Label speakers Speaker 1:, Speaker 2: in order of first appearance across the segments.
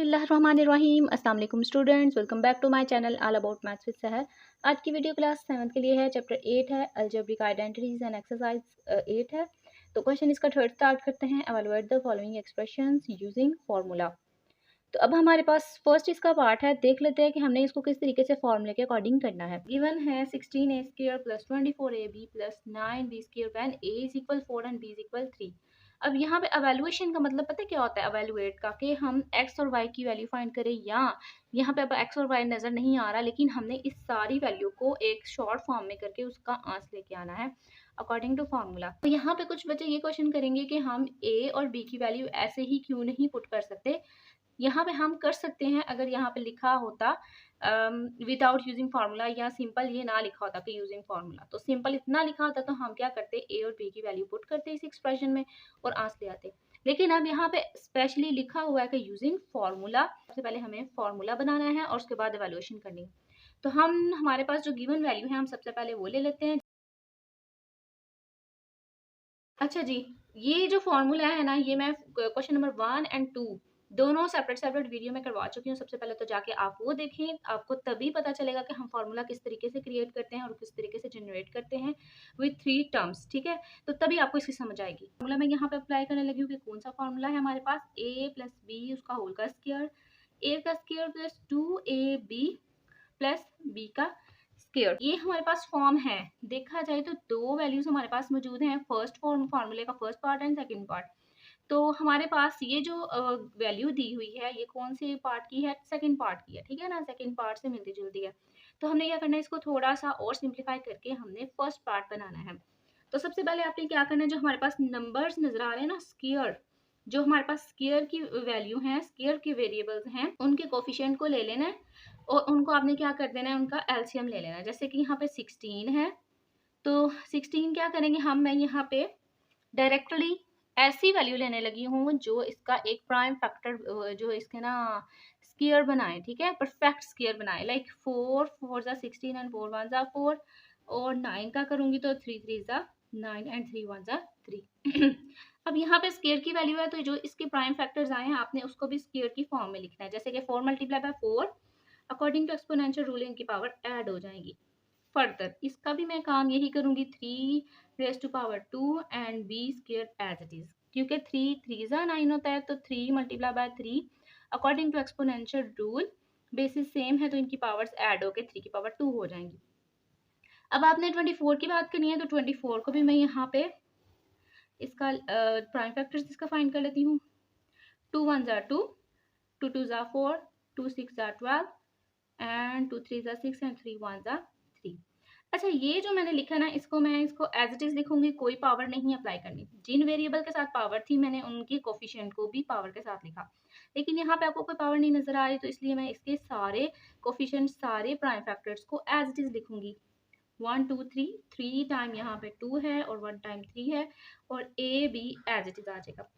Speaker 1: बिस्मिल्लाहिर्रहमानिर्रहीम। अस्सलाम वालेकुम students, welcome back to my channel all about maths with Sahar. आज की वीडियो क्लास 7th के लिए है। चैप्टर 8 है अलजेब्रिक आइडेंटिटीज एंड एक्सरसाइज 8 है। तो क्वेश्चन इसका थर्ड स्टार्ट करते हैं। एवैल्यूएट the following expressions using formula. तो अब हमारे पास फर्स्ट इसका पार्ट है, देख लेते हैं कि हमने इसको किस तरीके से फार्मूले के अकॉर्डिंग करना है। गिवन है 16a² + 24ab + 9b² when a = 4 and b = 3। अब यहाँ पे एवेल्युएशन का मतलब पता है क्या होता है? एवेल्युएट का कि हम x और y की वैल्यू फाइंड करें, या यहाँ पे अब x और y नज़र नहीं आ रहा, लेकिन हमने इस सारी वैल्यू को एक शॉर्ट फॉर्म में करके उसका आंसर लेके आना है अकॉर्डिंग टू फार्मूला। तो यहाँ पे कुछ बच्चे ये क्वेश्चन करेंगे कि हम a और b की वैल्यू ऐसे ही क्यों नहीं पुट कर सकते। यहाँ पे हम कर सकते हैं अगर यहाँ पे लिखा होता विदाउट यूजिंग फार्मूला, या सिंपल ये ना लिखा होता कि यूजिंग फार्मूला। तो सिंपल इतना लिखा होता तो हम क्या करते, ए और बी की वैल्यू पुट करते इस एक्सप्रेशन में और आंसर ले आते। लेकिन अब यहाँ पे स्पेशली लिखा हुआ है कि यूजिंग फार्मूला। सबसे पहले हमें फार्मूला बनाना है और उसके बाद एवेल्युएशन करनी है। तो हम हमारे पास जो गिवन वैल्यू है हम सबसे पहले वो ले लेते हैं। अच्छा जी, ये जो फॉर्मूला है ना, ये मैं क्वेश्चन नंबर 1 एंड 2 दोनों सेपरेट वीडियो में करवा चुकी हूँ। सबसे पहले तो जाके आप वो देखें, आपको तभी पता चलेगा कि हम फार्मूला किस तरीके से क्रिएट करते हैं और किस तरीके से जनरेट करते हैं विथ 3 टर्म्स। ठीक है, तो तभी आपको इसकी समझ आएगी। फार्मूला मैं यहाँ पे अप्लाई करने लगी हूँ कि कौन सा फार्मूला है हमारे पास, a + b उसका होल का स्क्वायर, a का स्क्वायर + 2ab + b का स्क्वायर। ये हमारे पास फॉर्म है। देखा जाए तो दो वैल्यूज हमारे पास मौजूद हैं, फर्स्ट फार्मूले का first part and second part. तो हमारे पास ये जो वैल्यू दी हुई है ये कौन से पार्ट की है? सेकंड पार्ट की है। ठीक है ना, सेकंड पार्ट से मिलती जुलती है। तो हमने क्या करना है, इसको थोड़ा सा और सिंप्लीफाई करके हमने फर्स्ट पार्ट बनाना है। तो सबसे पहले आपने क्या करना है, जो हमारे पास नंबर्स नजर आ रहे हैं ना, स्क्वायर, जो हमारे पास स्क्वायर की वैल्यू है, स्क्वायर के वेरिएबल्स हैं, उनके कोफिशिएंट को ले लेना है और उनको आपने क्या कर देना है, उनका एलसीएम ले लेना है। जैसे कि यहाँ पे 16 है, तो 16 क्या करेंगे हम, मैं यहाँ पे डायरेक्टली ऐसी वैल्यू लेने लगी हूँ जो इसका एक प्राइम फैक्टर, जो इसके ना स्क्वायर बनाए। ठीक है, परफेक्ट स्क्वायर बनाए, लाइक 4 4 जा 16 एंड 4 1 जा 4, और 9 का करूंगी तो 3 3 जा 9 एंड 3 1 जा 3। अब यहाँ पे स्क्वायर की वैल्यू है, तो जो इसके प्राइम फैक्टर्स आए हैं आपने उसको भी स्क्वायर की फॉर्म में लिखना है। जैसे कि 4 × 4 अकॉर्डिंग टू एक्सपोनेंशियल रूल इनकी पावर ऐड हो जाएगी। फर्दर इसका भी मैं काम यही करूंगी, 3⁻² and b² as it is, क्योंकि 3 3 जा 9 होता है, तो 3 × 3 according to exponential rule bases same है, तो इनकी पावर्स ऐड होकर 3 की पावर 2 हो जाएंगी। अब आपने 24 की बात करनी है, तो 24 को भी मैं यहाँ पे इसका प्राइम फैक्टर्स इसका फाइंड कर लेती हूँ। 2 1 जा 2, 2 2 जा 4, 2 6 जा 12 एंड 2 3 जा 6 एंड 3 1 जा 3। अच्छा, ये जो मैंने लिखा ना, इसको मैं इसको एज इट इज लिखूंगी, कोई पावर नहीं अप्लाई करनी। जिन वेरिएबल के साथ पावर थी मैंने उनकी कोफिशिएंट को भी पावर के साथ लिखा, लेकिन यहाँ पे आपको कोई पावर नहीं नजर आ रही, तो इसलिए मैं इसके सारे कोफिशिएंट, सारे प्राइम फैक्टर्स को एज इट इज लिखूंगी। 1 2 3, 3 टाइम यहाँ पे 2 है और 1 टाइम 3 है, और A B as it is आ जाएगा।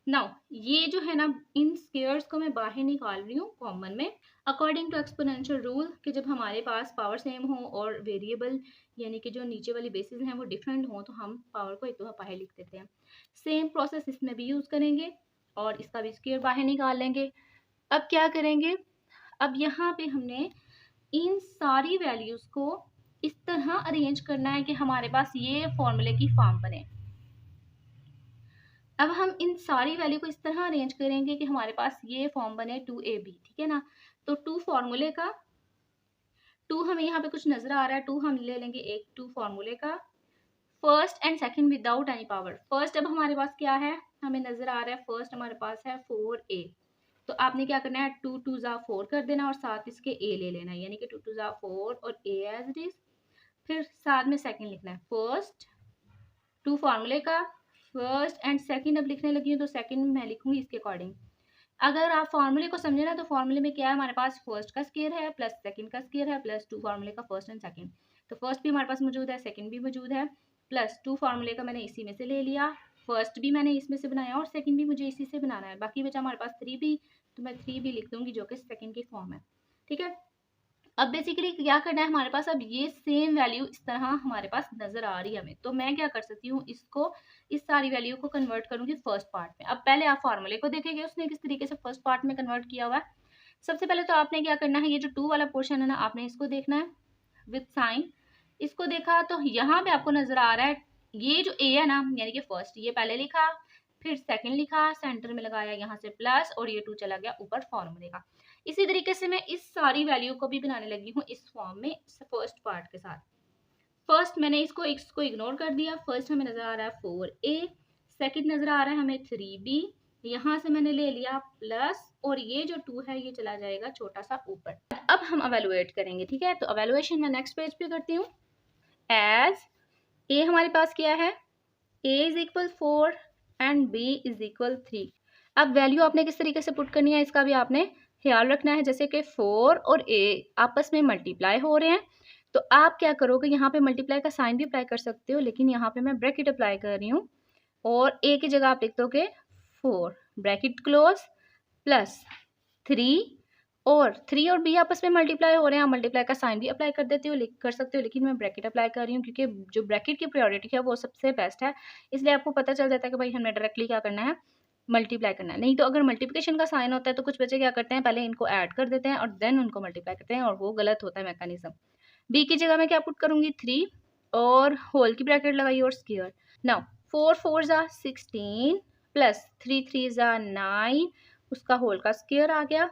Speaker 1: नाउ ये जो है ना, इन स्क्वायर्स को मैं बाहर निकाल रही हूँ कॉमन में, अकॉर्डिंग टू एक्सपोनेंशियल रूल, कि जब हमारे पास पावर सेम हो और वेरिएबल यानी कि जो नीचे वाली बेसिस हैं वो डिफरेंट हो, तो हम पावर को एक दफा बाहर लिख देते हैं। सेम प्रोसेस इसमें भी यूज करेंगे और इसका भी स्क्वायर बाहर निकाल लेंगे। अब क्या करेंगे, अब यहाँ पे हमने इन सारी वैल्यूज को इस तरह अरेंज करना है कि हमारे पास ये फॉर्मूले की फॉर्म बने। अब हम इन सारी वैल्यू को इस तरह अरेंज करेंगे कि हमारे पास ये फॉर्म बने 2ab। ठीक है ना, तो 2 फॉर्मूले का, 2 हमें यहाँ पे कुछ नजर आ रहा है, 2 हम ले लेंगे, एक 2 फॉर्मूले का first and second without any power. First अब हमारे पास क्या है, हमें नजर आ रहा है, फर्स्ट हमारे पास है 4a, तो आपने क्या करना है, 2 2 जा 4 कर देना और साथ इसके a ले लेना है, यानी कि 2 2 जा 4 और a एज इट इज। फिर साथ में सेकंड लिखना है, फर्स्ट 2 फार्मूले का फर्स्ट एंड सेकंड अब लिखने लगी हूँ, तो सेकंड मैं लिखूंगी इसके अकॉर्डिंग। अगर आप फार्मूले को समझे ना, तो फार्मूले में क्या है, हमारे पास फर्स्ट का स्क्वायर है प्लस सेकंड का स्क्वायर है प्लस 2 फार्मूले का फर्स्ट एंड सेकंड। तो फर्स्ट भी हमारे पास मौजूद है, सेकंड भी मौजूद है, प्लस 2 फार्मूले का मैंने इसी में से ले लिया, फर्स्ट भी मैंने इसमें से बनाया और सेकंड भी मुझे इसी से बनाना है। बाकी बचा हमारे पास 3 भी, तो मैं 3 भी लिख दूंगी जो कि सेकंड की फॉर्म है। ठीक है, अब बेसिकली क्या करना है हमारे पास, अब ये सेम वैल्यू इस तरह हमारे पास नजर आ रही है हमें, तो मैं क्या कर सकती हूँ, इसको इस सारी वैल्यू को कन्वर्ट करूंगी फर्स्ट पार्ट में। अब पहले आप फार्मूले को देखेंगे उसने किस तरीके से फर्स्ट पार्ट में कन्वर्ट किया हुआ है। सबसे पहले तो आपने क्या करना है, ये जो 2 वाला पोर्शन है ना, आपने इसको देखना है विथ साइन। इसको देखा तो यहाँ पे आपको नजर आ रहा है ये जो ए है ना, यानी कि फर्स्ट, ये पहले लिखा, फिर सेकंड लिखा, सेंटर में लगाया यहाँ से प्लस, और ये 2 चला गया ऊपर फॉर्मूले का। इसी तरीके से मैं इस सारी वैल्यू को भी बनाने लगी हूँ इस फॉर्म में फर्स्ट पार्ट के साथ। फर्स्ट मैंने इसको इग्नोर कर दिया, फर्स्ट हमें नजर आ रहा है 4a, सेकंड नजर आ रहा है हमें 3b, यहाँ से मैंने ले लिया प्लस, और ये जो 2 है ये चला जाएगा छोटा सा ऊपर। अब हम अवेलुएट करेंगे, ठीक है। तो अवेलुएशन मैं नेक्स्ट पेज पे करती हूँ। एज ए हमारे पास क्या है, a is equal 4 and b is equal 3। अब वैल्यू आपने किस तरीके से पुट करनी है इसका भी आपने ख्याल रखना है। जैसे कि 4 और a आपस में मल्टीप्लाई हो रहे हैं, तो आप क्या करोगे, यहाँ पे मल्टीप्लाई का साइन भी अप्लाई कर सकते हो, लेकिन यहाँ पे मैं ब्रैकेट अप्लाई कर रही हूँ, और a की जगह आप लिख दोगे 4 ब्रैकेट क्लोज प्लस 3, और 3 और b आपस में मल्टीप्लाई हो रहे हैं, आप मल्टीप्लाई का साइन भी अप्लाई कर देते हो, कर सकते हो, लेकिन मैं ब्रैकेट अप्लाई कर रही हूँ क्योंकि जो ब्रैकेट की प्रायोरिटी है वो सबसे बेस्ट है। इसलिए आपको पता चल जाता है कि भाई हमने डायरेक्टली क्या करना है, मल्टीप्लाई करना है। नहीं तो अगर मल्टीप्लिकेशन का साइन होता है तो कुछ बच्चे क्या करते हैं, पहले इनको ऐड कर देते हैं और देन उनको मल्टीप्लाई करते हैं, और वो गलत होता है मैकेनिज्म। b की जगह मैं क्या पुट करूंगी 3, और होल की ब्रैकेट लगाई और स्क्वायर। नाउ 4 4 जा 16 प्लस 3 3 जा 9, उसका होल का स्क्वायर आ गया,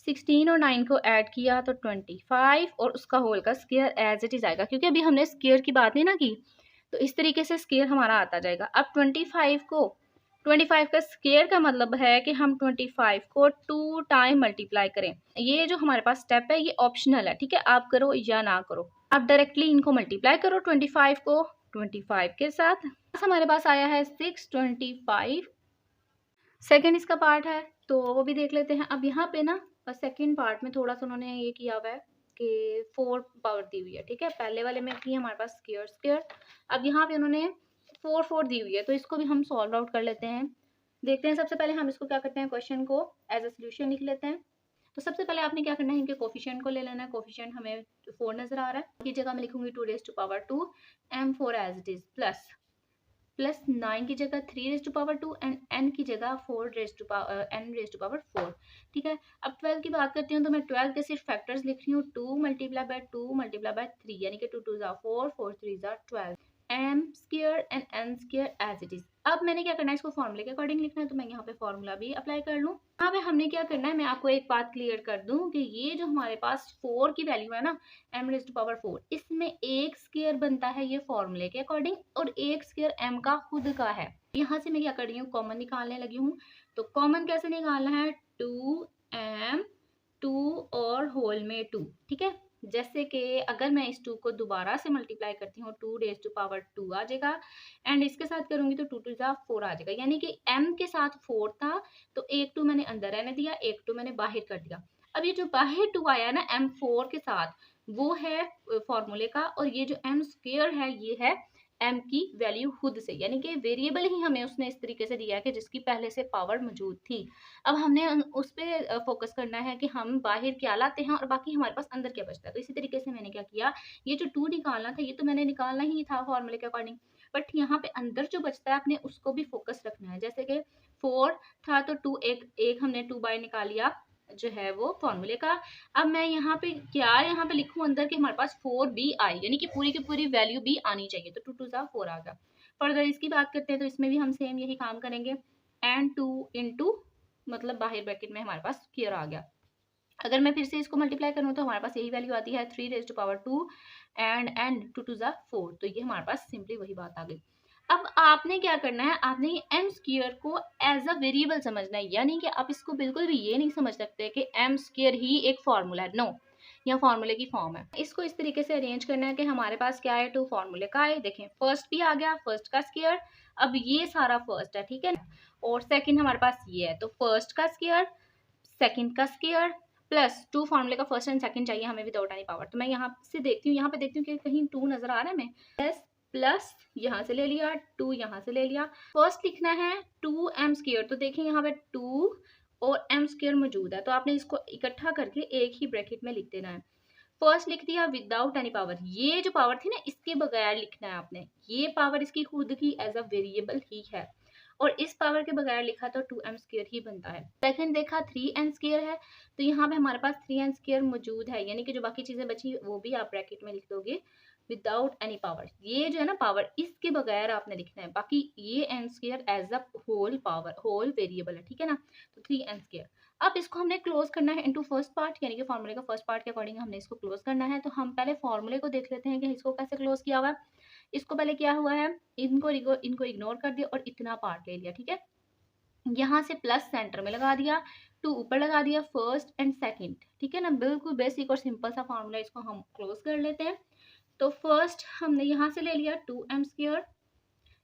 Speaker 1: 16 और 9 को ऐड किया तो 25, और उसका होल का स्क्वायर एज इट इज आएगा, क्योंकि अभी हमने स्क्वायर की बात नहीं ना की, तो इस तरीके से स्क्वायर हमारा आता जाएगा। अब 25 का स्क्वायर का मतलब है कि हम 25 को 2 टाइम मल्टीप्लाई करें। ये जो हमारे पास स्टेप है ये ऑप्शनल है, ठीक है, आप करो या ना करो, आप डायरेक्टली इनको मल्टीप्लाई करो 25 को 25 के साथ। हमारे पास आया है 625। सेकेंड इसका पार्ट है तो वो भी देख लेते हैं। अब यहाँ पे ना सेकेंड पार्ट में थोड़ा सा उन्होंने ये किया हुआ है कि 4 पावर दी हुई है, ठीक है। पहले वाले में थी हमारे पास स्क्वायर स्क्वायर, अब यहाँ पे उन्होंने 4 4 दी हुई है, तो इसको भी हम सॉल्व आउट कर लेते हैं। देखते हैं, सबसे पहले हम इसको क्या करते हैं, क्वेश्चन को एज अ सोल्यूशन लिख लेते हैं। तो सबसे पहले आपने क्या करना है, इनके कोफिशिएंट को ले लेना है। कोफिशिएंट हमें 4 नजर आ रहा है, की जगह मैं लिखूंगी 2 raise to power 2 m4 as it is, plus 9 की जगह 3 raise to power 2 and n की जगह 4 रेज़ टू पावर 4, ठीक है। अब 12 की बात करती हूँ तो मैं 12 के सिर्फ फैक्टर्स लिख रही हूँ, 2 मल्टीप्लाई बाय 2 मल्टीप्लाई बाय 3, यानी कि 2 2 जा 4 4 3 जा 12, m square and n square as it is. अब मैंने क्या करना है, इसको फॉर्मूले के अकॉर्डिंग लिखना है, तो मैं यहाँ पे फॉर्मूला भी अप्लाई कर लूँ। यहाँ पे हमने क्या करना है, मैं आपको एक बात क्लियर कर दूं कि ये जो हमारे पास 4 की वैल्यू है ना, m रेज़ टू पावर 4, इसमें एक स्क्वायर बनता है ये फॉर्मूले के अकॉर्डिंग, और एक स्क्वायर m का खुद का है। यहाँ से मैं क्या कर रही हूँ, कॉमन निकालने लगी हूँ। तो कॉमन कैसे निकालना है, 2m 2 और होल में 2, ठीक है। जैसे कि अगर मैं इस 2 को दोबारा से मल्टीप्लाई करती हूँ, 2 रेज़ टू पावर 2 आ जाएगा, एंड इसके साथ करूंगी तो 2 2 जा 4 आ जाएगा, यानी कि m के साथ 4 था तो एक 2 मैंने अंदर रहने दिया, एक 2 मैंने बाहर कर दिया। अब ये जो बाहर 2 आया ना m4 के साथ, वो है फॉर्मूले का, और ये जो m स्क्वायर है ये है m की वैल्यू खुद से, यानी कि वेरिएबल ही हमें उसने इस तरीके से दिया है कि जिसकी पहले से पावर मौजूद थी। अब हमने उस पर फोकस करना है कि हम बाहर क्या लाते हैं और बाकी हमारे पास अंदर क्या बचता है। तो इसी तरीके से मैंने क्या किया, ये जो 2 निकालना था ये तो मैंने निकालना ही था फॉर्मूले के अकॉर्डिंग, बट यहाँ पे अंदर जो बचता है अपने उसको भी फोकस रखना है। जैसे कि 4 था तो 2 एक हमने 2 बाय निकाल लिया जो है वो फॉर्मूले का। अब मैं यहाँ पे क्या यहाँ पे लिखूं अंदर कि हमारे पास 4b आई, यानी कि पूरी की पूरी वैल्यू भी आनी चाहिए, तो 2 2 जा 4 आ गया। फर्दर इसकी बात करते हैं तो इसमें भी हम सेम यही काम करेंगे, एंड 2 इंटू मतलब बाहर ब्रैकेट में हमारे पास स्क्वायर आ गया। अगर मैं फिर से इसको मल्टीप्लाई करूँ तो हमारे पास यही वैल्यू आती है 3 रेज़ टू पावर 2 एंड 2 2 जा 4, तो ये हमारे पास सिंपली वही बात आ गई। अब आपने क्या करना है, आपने एम स्क्वायर को एज अ वेरिएबल समझना है, यानी कि आप इसको बिल्कुल भी ये नहीं समझ सकते कि एम स्क्वायर ही एक फॉर्मूला है, नो, यह फॉर्मूले की फॉर्म है। इसको इस तरीके से अरेंज करना है कि हमारे पास क्या है, 2 फॉर्मूले का है। देखें फर्स्ट भी आ गया, फर्स्ट का स्क्वायर, अब ये सारा फर्स्ट है, ठीक है, और सेकंड हमारे पास ये है, तो फर्स्ट का स्क्वायर सेकंड का स्क्वायर प्लस 2 फॉर्मूले का फर्स्ट एंड सेकंड चाहिए हमें विदाउट एनी पावर। तो मैं यहाँ से देखती हूँ, यहाँ पे देखती हूँ कि कहीं 2 नजर आ रहा है, मैं प्लस यहाँ से ले लिया, 2 यहाँ से ले लिया। फर्स्ट लिखना है 2m स्क्वायर, तो देखिए यहाँ पे 2 और m स्क्वायर मौजूद है, तो आपने इसको इकट्ठा करके एक ही ब्रैकेट में लिख देना है। फर्स्ट लिख दिया विदाउट एनी पावर, ये जो पावर थी ना इसके बगैर लिखना है आपने, ये पावर इसकी खुद की एज अ वेरिएबल ही है, और इस पावर के बगैर लिखा तो 2m² ही बनता है। सेकंड देखा 3n² है, तो यहाँ पे हमारे पास 3n² मौजूद है, यानी कि जो बाकी चीजें बची वो भी आप ब्रैकेट में लिख दोगे विदाउट एनी पावर। ये जो है ना पावर, इसके बगैर आपने लिखना है, बाकी ये n² as a whole power, whole variable है, ठीक है ना। तो 3n²। अब इसको हमने क्लोज करना है इनटू फर्स्ट पार्ट, यानी कि फॉर्मूले का फर्स्ट पार्ट के अकॉर्डिंग हमने इसको क्लोज करना है। तो हम पहले फॉर्मूले को देख लेते हैं कि इसको कैसे क्लोज किया हुआ है। इसको पहले क्या हुआ है, इनको इग्नोर कर दिया और इतना पार्ट ले लिया, ठीक है। यहाँ से प्लस सेंटर में लगा दिया, 2 ऊपर लगा दिया, फर्स्ट एंड सेकंड, ठीक है ना। बिल्कुल बेसिक और सिंपल सा फॉर्मूला, इसको हम क्लोज कर लेते हैं। तो फर्स्ट हमने यहाँ से ले लिया 2m²,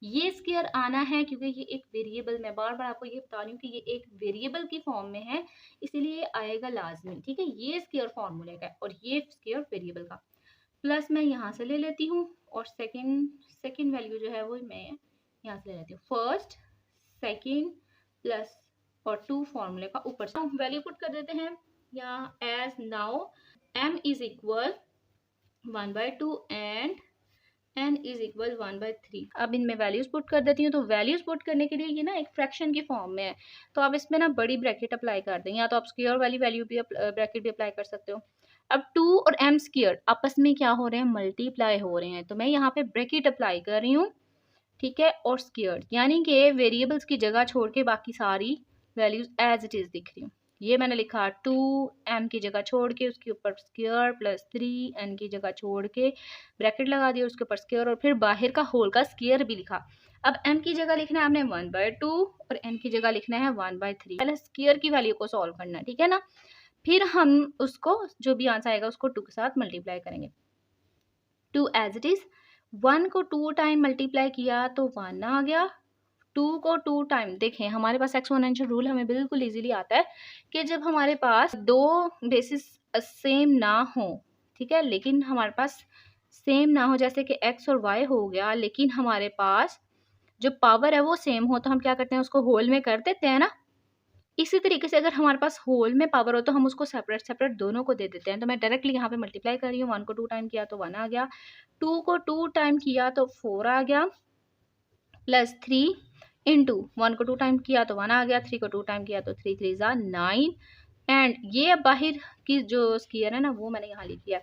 Speaker 1: ये स्क्वायर आना है क्योंकि ये एक वेरिएबल, मैं बार बार आपको ये बता रही हूँ कि ये एक वेरिएबल की फॉर्म में है, इसीलिए आएगा लाजमी, ठीक है। ये स्क्वायर फॉर्मूले का और ये स्क्वायर वेरिएबल का। प्लस मैं यहाँ से ले लेती हूँ और सेकंड वैल्यू जो है वो मैं यहाँ से ले लेती हूँ, फर्स्ट सेकंड प्लस और 2 फॉर्मूले का ऊपर से वैल्यू पुट कर देते हैं यहाँ as now m is equal 1/2 and n is equal 1/3। अब इनमें वैल्यूज पुट कर देती हूँ। तो वैल्यूज पुट करने के लिए ये ना एक फ्रैक्शन की फॉर्म में है, तो आप इसमें ना बड़ी ब्रैकेट अप्लाई कर दें, या तो आप स्क्वायर वाली वैल्यू भी ब्रैकेट भी अप्लाई कर सकते हो। अब 2 और m² आपस में क्या हो रहे हैं, मल्टीप्लाई हो रहे हैं, तो मैं यहाँ पे ब्रैकेट अप्लाई कर रही हूँ, ठीक है, और स्क्वायर, यानी कि वेरिएबल्स की जगह छोड़ के बाकी सारी वैल्यूज एज इट इज दिख रही हूँ। ये मैंने लिखा 2m की जगह छोड़ के उसके ऊपर स्क्वायर प्लस 3n की जगह छोड़ के ब्रैकेट लगा दिया, उसके ऊपर स्क्वायर और फिर बाहर का होल का स्क्वायर भी लिखा। अब m की जगह लिखना है आपने 1/2 और n की जगह लिखना है 1/3। पहले स्क्वायर की वैल्यू को सॉल्व करना है, ठीक है ना। फिर हम उसको जो भी आंसर आएगा उसको 2 के साथ मल्टीप्लाई करेंगे। 2 एज इट इज, 1 को 2 टाइम मल्टीप्लाई किया तो 1 आ गया, 2 को 2 टाइम, देखें हमारे पास एक्सपोनेंशियल रूल हमें बिल्कुल इजीली आता है कि जब हमारे पास दो बेसिस सेम ना हो, ठीक है, लेकिन हमारे पास सेम ना हो, जैसे कि x और y हो गया, लेकिन हमारे पास जो पावर है वो सेम हो, तो हम क्या करते हैं, उसको होल में कर देते हैं ना। इसी तरीके से अगर हमारे पास होल में पावर हो तो हम उसको सेपरेट सेपरेट दोनों को दे देते हैं। तो मैं डायरेक्टली यहाँ पे मल्टीप्लाई कर रही हूँ, 1 को 2 टाइम किया तो 1 आ गया, 2 को 2 टाइम किया तो 4 आ गया, प्लस 3 इंटू 1 को 2 टाइम किया तो 1 आ गया, 3 को 2 टाइम किया तो 3 3 ज़ा 9। एंड ये बाहर की जो स्क्वायर है ना वो मैंने यहाँ लिख दिया,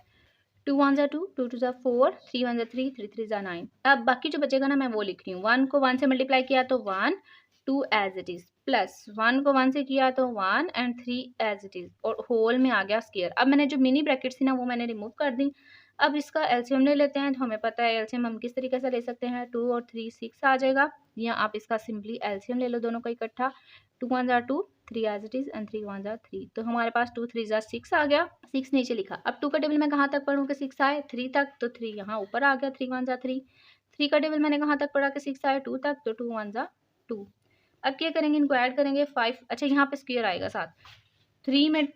Speaker 1: 2 1 ज़ा 2, 2 2 ज़ा 4, 3 1 ज़ा 3, 3 3 ज़ा 9। अब बाकी जो बचेगा ना मैं वो लिख रही हूँ, 1 को 1 से मल्टीप्लाई किया तो 1, 2 एज इट इज, प्लस 1 को 1 से किया तो 1 एंड 3 एज इट इज, और होल में आ गया स्क्वायर। अब मैंने जो मिनी ब्रैकेट थी ना वो मैंने रिमूव कर दी। अब इसका एलसीएम ले लेते हैं, तो हमें पता है एलसीएम हम किस तरीके से ले सकते हैं, 2 और 3 6 आ जाएगा, या आप इसका सिंपली एलसीएम ले लो दोनों का इकट्ठा, 2 1 ज़ा 2, 3 एज इट इज एंड 3 1 ज़ा 3। तो हमारे पास 2 3 ज़ा 6 आ गया, 6 नीचे लिखा। अब 2 का टेबल मैं कहाँ तक पढ़ूँ कि 6 आए, 3 तक, तो 3 यहाँ ऊपर आ गया, 3 1 ज़ा 3। 3 का टेबल मैंने कहाँ तक पढ़ा कि 6 आए, 2 तक, तो 2 1 ज़ा 2। अब क्या करेंगे, इनको ऐड करेंगे 5, अच्छा यहाँ पे स्क्वायर आएगा साथ, 3 में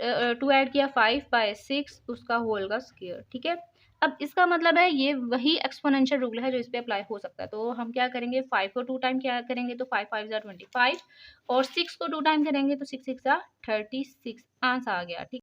Speaker 1: 2 ऐड किया 5/6 उसका होल का स्क्वायर, ठीक है। अब इसका मतलब है ये वही एक्सपोनेंशियल रूल है जो इस पे अप्लाई हो सकता है। तो हम क्या करेंगे, 5 को 2 टाइम क्या करेंगे तो 5 5 ज़ा 25, और 6 को 2 टाइम करेंगे तो 6 6 ज़ा 36 आंसर आ गया, ठीक।